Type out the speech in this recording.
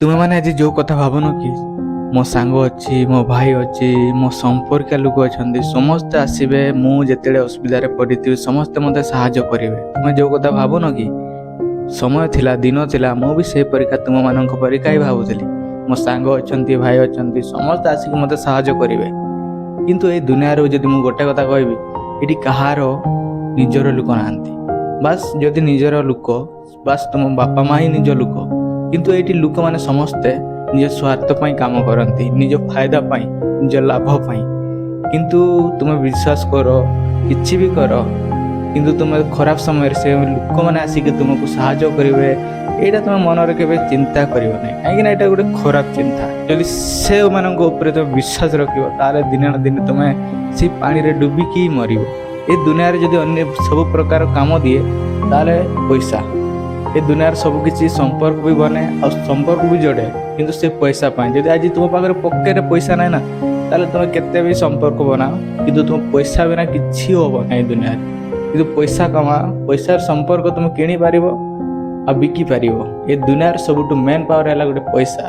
ତୁମେ ମାନେ ଆଜି ଯେଉଁ କଥା ଭାବୁନ କି ମୋ ସାଙ୍ଗ ଅଛି, ମୋ ଭାଇ ଅଛି, ମୋ ସମ୍ପର୍କୀୟ ଲୋକ ଅଛନ୍ତି, ସମସ୍ତେ ଆସିବେ। ମୁଁ ଯେତେବେଳେ ଅସୁବିଧାରେ ପଡ଼ିଥିବି ସମସ୍ତେ ମୋତେ ସାହାଯ୍ୟ କରିବେ। ତୁମେ ଯେଉଁ କଥା ଭାବୁନ କି ସମୟ ଥିଲା, ଦିନ ଥିଲା, ମୁଁ ବି ସେଇ ପରୀକ୍ଷା ତୁମମାନଙ୍କ ପରୀକ୍ଷା ହିଁ ଭାବୁଥିଲି। ମୋ ସାଙ୍ଗ ଅଛନ୍ତି, ଭାଇ ଅଛନ୍ତି, ସମସ୍ତେ ଆସିକି ମୋତେ ସାହାଯ୍ୟ କରିବେ। କିନ୍ତୁ ଏଇ ଦୁନିଆରୁ ଯଦି ମୁଁ ଗୋଟେ କଥା କହିବି, ଏଠି କାହାର ନିଜର ଲୋକ ନାହାନ୍ତି। ବାସ୍ ଯଦି ନିଜର ଲୋକ, ବାସ୍ ତୁମ ବାପା ମା ହିଁ ନିଜ ଲୋକ। କିନ୍ତୁ ଏଇଠି ଲୋକମାନେ ସମସ୍ତେ ନିଜ ସ୍ୱାର୍ଥ ପାଇଁ କାମ କରନ୍ତି, ନିଜ ଫାଇଦା ପାଇଁ, ନିଜ ଲାଭ ପାଇଁ। କିନ୍ତୁ ତୁମେ ବିଶ୍ୱାସ କର, କିଛି ବି କର, କିନ୍ତୁ ତୁମେ ଖରାପ ସମୟରେ ସେ ଲୋକମାନେ ଆସିକି ତୁମକୁ ସାହାଯ୍ୟ କରିବେ, ଏଇଟା ତୁମେ ମନରେ କେବେ ଚିନ୍ତା କରିବ ନାହିଁ। କାହିଁକିନା ଏଇଟା ଗୋଟେ ଖରାପ ଚିନ୍ତା। ଯଦି ସେମାନଙ୍କ ଉପରେ ତୁମେ ବିଶ୍ୱାସ ରଖିବ, ତାହେଲେ ଦିନେ ନା ଦିନେ ତୁମେ ସେଇ ପାଣିରେ ଡୁବିକି ମରିବ। ଏ ଦୁନିଆରେ ଯଦି ଅନ୍ୟ ସବୁ ପ୍ରକାର କାମ ଦିଏ, ତାହେଲେ ପଇସା। ଏ ଦୁନିଆରେ ସବୁକିଛି ସମ୍ପର୍କ ବି ବନେ, ଆଉ ସମ୍ପର୍କ ବି ଯୋଡ଼େ, କିନ୍ତୁ ସେ ପଇସା ପାଇଁ। ଯଦି ଆଜି ତୁମ ପାଖରେ ପକେଟରେ ପଇସା ନାହିଁ ନା, ତାହେଲେ ତୁମେ କେତେ ବି ସମ୍ପର୍କ ବନାଅ, କିନ୍ତୁ ତୁମ ପଇସା ବିନା କିଛି ହେବ ନାହିଁ ଦୁନିଆରେ। କିନ୍ତୁ ପଇସା କମା, ପଇସାର ସମ୍ପର୍କ ତୁମେ କିଣିପାରିବ ଆଉ ବିକିପାରିବ। ଏ ଦୁନିଆର ସବୁଠୁ ମେନ୍ ପାୱାର ହେଲା ଗୋଟେ ପଇସା।